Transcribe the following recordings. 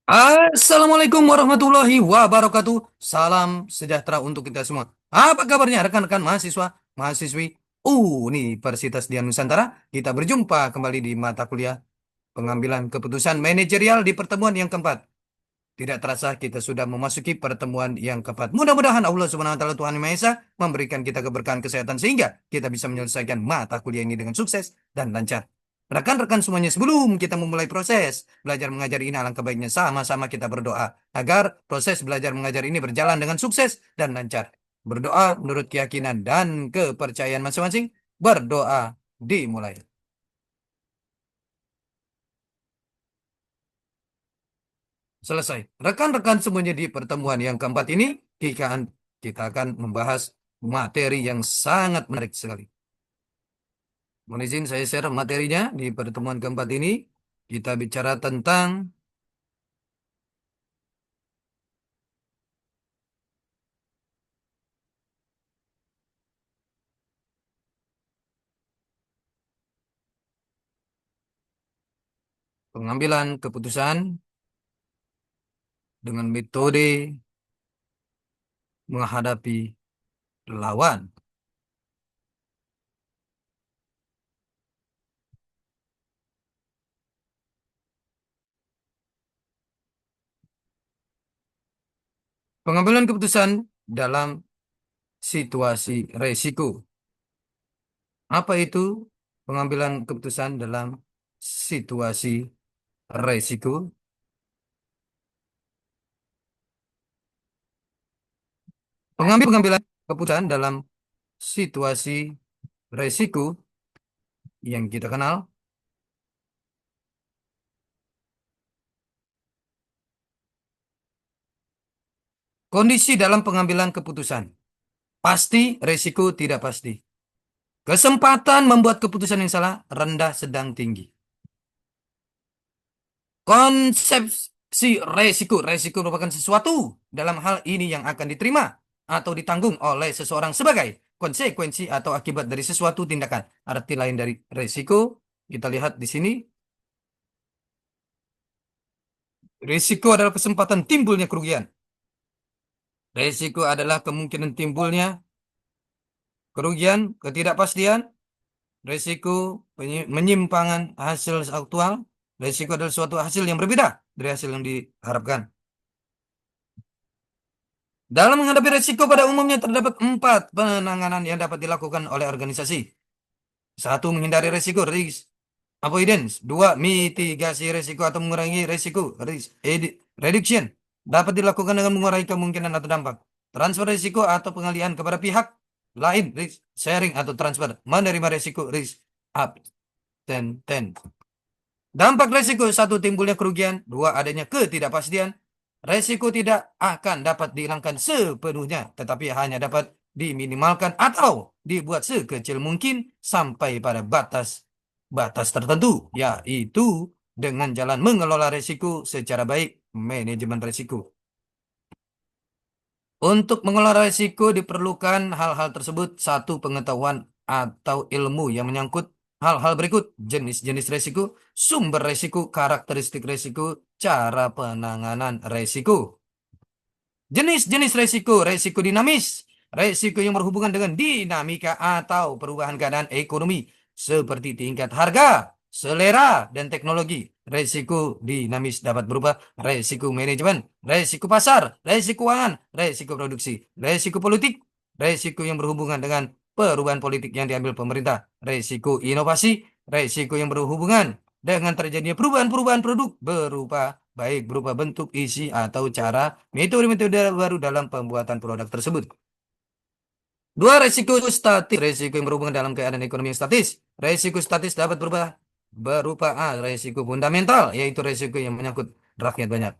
Assalamualaikum warahmatullahi wabarakatuh. Salam sejahtera untuk kita semua. Apa kabarnya rekan-rekan mahasiswa, mahasiswi Universitas Dian Nusantara? Kita berjumpa kembali di mata kuliah pengambilan keputusan manajerial di pertemuan yang keempat. Tidak terasa kita sudah memasuki pertemuan yang keempat. Mudah-mudahan Allah Subhanahu wa taala Tuhan Yang Maha Esa memberikan kita keberkahan kesehatan sehingga kita bisa menyelesaikan mata kuliah ini dengan sukses dan lancar. Rekan-rekan semuanya, sebelum kita memulai proses belajar mengajar ini, alangkah baiknya sama-sama kita berdoa agar proses belajar mengajar ini berjalan dengan sukses dan lancar. Berdoa menurut keyakinan dan kepercayaan masing-masing. Berdoa dimulai. Selesai. Rekan-rekan semuanya, di pertemuan yang keempat ini kita akan membahas materi yang sangat menarik sekali. Mohon izin saya share materinya di pertemuan keempat ini. Kita bicara tentang pengambilan keputusan dengan metode menghadapi lawan. Pengambilan keputusan dalam situasi resiko. Apa itu pengambilan keputusan dalam situasi resiko? Pengambilan keputusan dalam situasi resiko yang kita kenal, kondisi dalam pengambilan keputusan. Pasti, resiko tidak pasti. Kesempatan membuat keputusan yang salah rendah, sedang, tinggi. Konsepsi resiko. Resiko merupakan sesuatu dalam hal ini yang akan diterima atau ditanggung oleh seseorang sebagai konsekuensi atau akibat dari sesuatu tindakan. Arti lain dari resiko, kita lihat di sini. Resiko adalah kesempatan timbulnya kerugian. Resiko adalah kemungkinan timbulnya kerugian, ketidakpastian, resiko menyimpangan hasil aktual. Resiko adalah suatu hasil yang berbeda dari hasil yang diharapkan. Dalam menghadapi resiko pada umumnya terdapat 4 penanganan yang dapat dilakukan oleh organisasi. 1. Menghindari resiko, risk avoidance. 2. Mitigasi resiko atau mengurangi resiko, risk reduction. Dapat dilakukan dengan mengurangi kemungkinan atau dampak. Transfer resiko atau pengalihan kepada pihak lain, risk sharing atau transfer. Menerima resiko, risk abstain. Dampak resiko: 1. Timbulnya kerugian. 2. Adanya ketidakpastian. Resiko tidak akan dapat dihilangkan sepenuhnya, tetapi hanya dapat diminimalkan atau dibuat sekecil mungkin sampai pada batas tertentu, yaitu dengan jalan mengelola resiko secara baik, manajemen resiko. Untuk mengelola risiko diperlukan hal-hal tersebut. 1. Pengetahuan atau ilmu yang menyangkut hal-hal berikut: jenis-jenis risiko, sumber risiko, karakteristik risiko, cara penanganan risiko. Jenis-jenis risiko: risiko dinamis, risiko yang berhubungan dengan dinamika atau perubahan keadaan ekonomi seperti tingkat harga, selera, dan teknologi. Risiko dinamis dapat berupa risiko manajemen, risiko pasar, risiko keuangan, risiko produksi, risiko politik, risiko yang berhubungan dengan perubahan politik yang diambil pemerintah, risiko inovasi, risiko yang berhubungan dengan terjadinya perubahan-perubahan produk berupa bentuk, isi, atau cara, metode-metode baru dalam pembuatan produk tersebut. 2. Risiko statis. Risiko yang berhubungan dalam keadaan ekonomi yang statis. Risiko statis dapat berupa A. Risiko fundamental, yaitu risiko yang menyangkut rakyat banyak.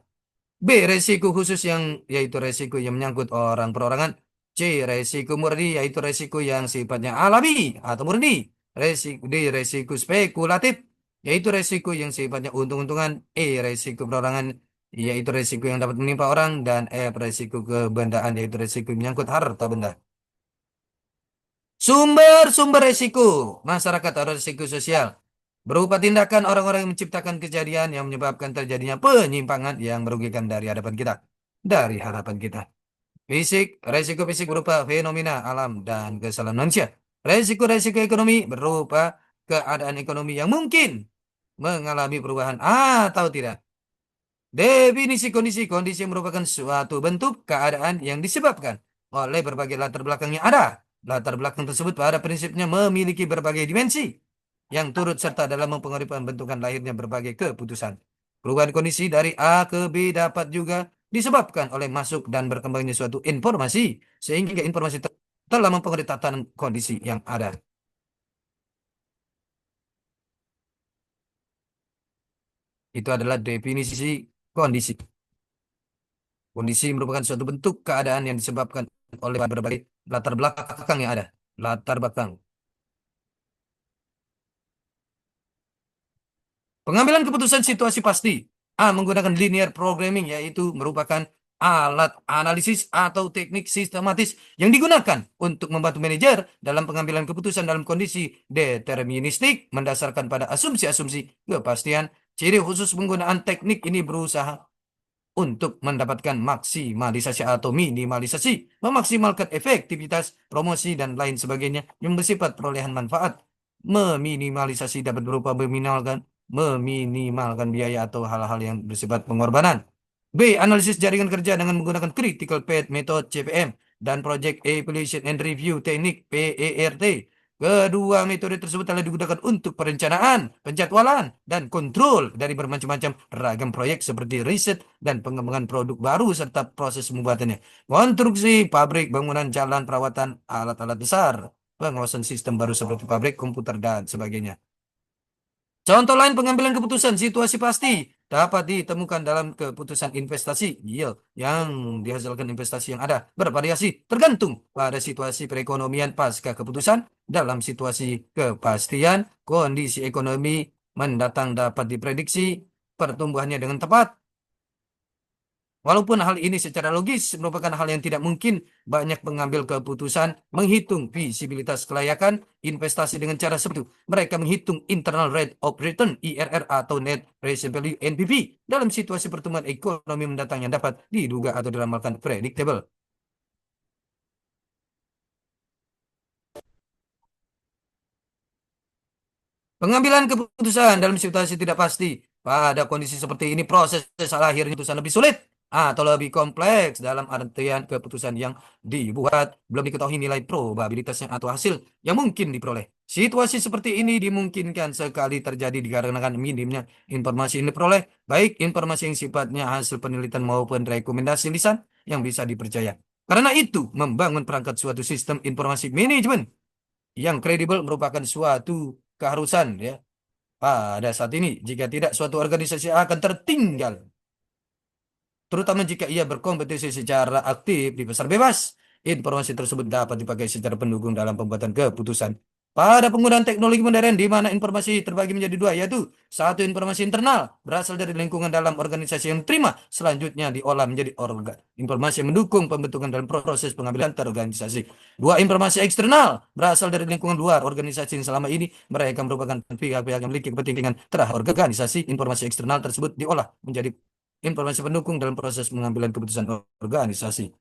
B. Risiko khusus, yaitu risiko yang menyangkut orang perorangan. C. Risiko murni, yaitu risiko yang sifatnya alami atau murni. Risiko spekulatif, yaitu risiko yang sifatnya untung-untungan. E. Risiko perorangan, yaitu risiko yang dapat menimpa orang. Dan F. Risiko kebendaan, yaitu risiko yang menyangkut harta benda. Sumber-sumber risiko masyarakat atau risiko sosial. berupa tindakan orang-orang yang menciptakan kejadian yang menyebabkan terjadinya penyimpangan yang merugikan dari hadapan kita, dari harapan kita. Resiko fisik berupa fenomena alam dan kesalahan manusia. Resiko-resiko ekonomi berupa keadaan ekonomi yang mungkin mengalami perubahan atau tidak. Definisi kondisi merupakan suatu bentuk keadaan yang disebabkan oleh berbagai latar belakang yang ada. Latar belakang tersebut pada prinsipnya memiliki berbagai dimensi yang turut serta dalam mempengaruhi pembentukan lahirnya berbagai keputusan. Perubahan kondisi dari A ke B dapat juga disebabkan oleh masuk dan berkembangnya suatu informasi, sehingga informasi telah mempengaruhi tatanan kondisi yang ada. Itu adalah definisi kondisi. Kondisi merupakan suatu bentuk keadaan yang disebabkan oleh berbagai latar belakang yang ada. Latar belakang. Pengambilan keputusan situasi pasti. A. Menggunakan linear programming, yaitu merupakan alat analisis atau teknik sistematis yang digunakan untuk membantu manajer dalam pengambilan keputusan dalam kondisi deterministik mendasarkan pada asumsi-asumsi kepastian. Ciri khusus penggunaan teknik ini berusaha untuk mendapatkan maksimalisasi atau minimalisasi, memaksimalkan efektivitas, promosi, dan lain sebagainya yang bersifat perolehan manfaat. Meminimalisasi dapat berupa meminimalkan biaya atau hal-hal yang bersifat pengorbanan. B. Analisis jaringan kerja dengan menggunakan Critical Path Method CPM dan Project Evaluation and Review Teknik PERT. Kedua metode tersebut telah digunakan untuk perencanaan, penjadwalan, dan kontrol dari bermacam-macam ragam proyek seperti riset dan pengembangan produk baru serta proses pembuatannya. Konstruksi pabrik, bangunan jalan, perawatan alat-alat besar, pengawasan sistem baru seperti pabrik, komputer, dan sebagainya. Contoh lain pengambilan keputusan situasi pasti dapat ditemukan dalam keputusan investasi yield yang dihasilkan investasi yang ada bervariasi tergantung pada situasi perekonomian pasca keputusan. Dalam situasi kepastian kondisi ekonomi mendatang dapat diprediksi pertumbuhannya dengan tepat. Walaupun hal ini secara logis merupakan hal yang tidak mungkin, banyak pengambil keputusan menghitung visibilitas kelayakan investasi dengan cara seperti itu. Mereka menghitung internal rate of return IRR atau net present value NPV dalam situasi pertumbuhan ekonomi mendatang yang dapat diduga atau diramalkan predictable. Pengambilan keputusan dalam situasi tidak pasti. Pada kondisi seperti ini, proses lahirnya keputusan lebih sulit atau lebih kompleks dalam artian keputusan yang dibuat belum diketahui nilai probabilitasnya atau hasil yang mungkin diperoleh. Situasi seperti ini dimungkinkan sekali terjadi dikarenakan minimnya informasi yang diperoleh, baik informasi yang sifatnya hasil penelitian maupun rekomendasi lisan yang bisa dipercaya. Karena itu, membangun perangkat suatu sistem informasi manajemen yang kredibel merupakan suatu keharusan ya pada saat ini. Jika tidak, suatu organisasi akan tertinggal, terutama jika ia berkompetisi secara aktif di pasar bebas. Informasi tersebut dapat dipakai secara pendukung dalam pembuatan keputusan. Pada penggunaan teknologi modern di mana informasi terbagi menjadi dua, yaitu satu informasi internal berasal dari lingkungan dalam organisasi yang terima, selanjutnya diolah menjadi informasi yang mendukung pembentukan dalam proses pengambilan terorganisasi. Dua, informasi eksternal berasal dari lingkungan luar organisasi yang selama ini mereka merupakan pihak-pihak yang memiliki kepentingan terhadap organisasi. Informasi eksternal tersebut diolah menjadi informasi pendukung dalam proses pengambilan keputusan organisasi.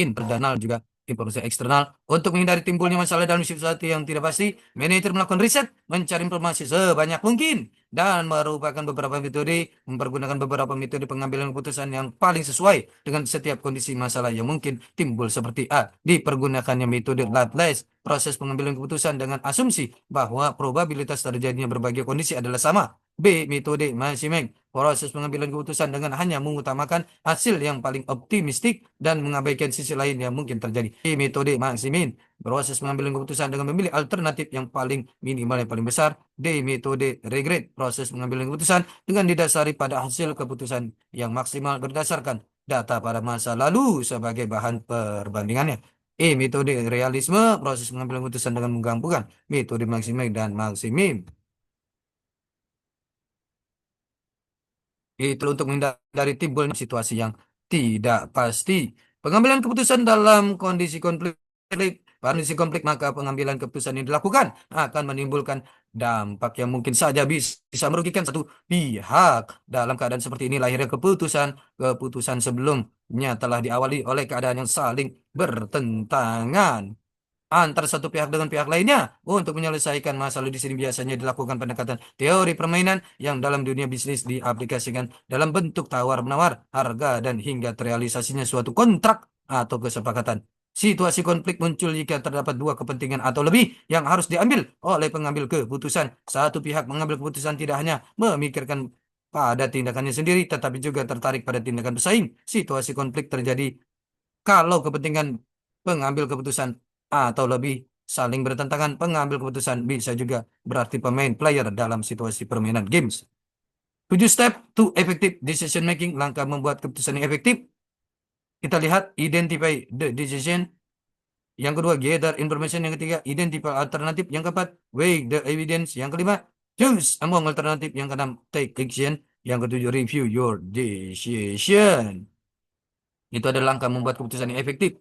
Internal juga informasi eksternal untuk menghindari timbulnya masalah dalam situasi yang tidak pasti. Manajer melakukan riset, mencari informasi sebanyak mungkin dan merupakan beberapa metode mempergunakan beberapa metode pengambilan keputusan yang paling sesuai dengan setiap kondisi masalah yang mungkin timbul seperti A. Dipergunakannya metode Laplace, proses pengambilan keputusan dengan asumsi bahwa probabilitas terjadinya berbagai kondisi adalah sama. B. Metode Maximum, proses pengambilan keputusan dengan hanya mengutamakan hasil yang paling optimistik dan mengabaikan sisi lain yang mungkin terjadi. Metode maksimin, proses pengambilan keputusan dengan memilih alternatif yang paling minimal yang paling besar. D. Metode regret, proses pengambilan keputusan dengan didasari pada hasil keputusan yang maksimal berdasarkan data pada masa lalu sebagai bahan perbandingannya. Metode realisme, proses pengambilan keputusan dengan menggabungkan metode maksimal dan maksimim. Itu untuk menghindari timbulnya situasi yang tidak pasti. Pengambilan keputusan dalam kondisi konflik kondisi konflik, maka pengambilan keputusan yang dilakukan akan menimbulkan dampak yang mungkin saja bisa merugikan satu pihak. Dalam keadaan seperti ini lahirnya keputusan sebelumnya telah diawali oleh keadaan yang saling bertentangan antar satu pihak dengan pihak lainnya. Untuk menyelesaikan masalah di sini biasanya dilakukan pendekatan teori permainan yang dalam dunia bisnis diaplikasikan dalam bentuk tawar-menawar harga dan hingga terrealisasinya suatu kontrak atau kesepakatan. Situasi konflik muncul jika terdapat dua kepentingan atau lebih yang harus diambil oleh pengambil keputusan. Satu pihak mengambil keputusan tidak hanya memikirkan pada tindakannya sendiri, tetapi juga tertarik pada tindakan pesaing. Situasi konflik terjadi kalau kepentingan pengambil keputusan atau lebih saling bertentangan. Pengambil keputusan bisa juga berarti pemain player dalam situasi permainan games. 7 step to effective decision making, langkah membuat keputusan yang efektif. Kita lihat identify the decision. Yang kedua, gather information. Yang ketiga, identify alternatif. Yang keempat, weigh the evidence. Yang kelima, choose among alternatif. Yang keenam, take action. Yang ketujuh, review your decision. Itu adalah langkah membuat keputusan yang efektif.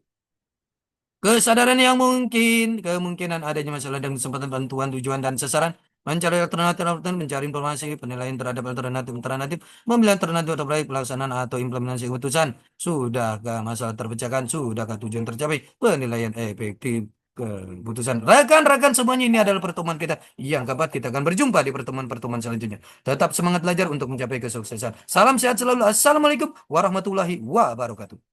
Kesadaran yang mungkin, kemungkinan adanya masalah dan kesempatan bantuan, tujuan dan sasaran, mencari alternatif, mencari informasi, penilaian terhadap alternatif, memilih alternatif terbaik, pelaksanaan atau implementasi keputusan. Sudahkah masalah terpecahkan? Sudahkah tujuan tercapai? Penilaian efektif keputusan. Rekan-rekan semuanya, ini adalah pertemuan kita yang keempat. Kita akan berjumpa di pertemuan-pertemuan selanjutnya. Tetap semangat belajar untuk mencapai kesuksesan. Salam sehat selalu. Assalamualaikum warahmatullahi wabarakatuh.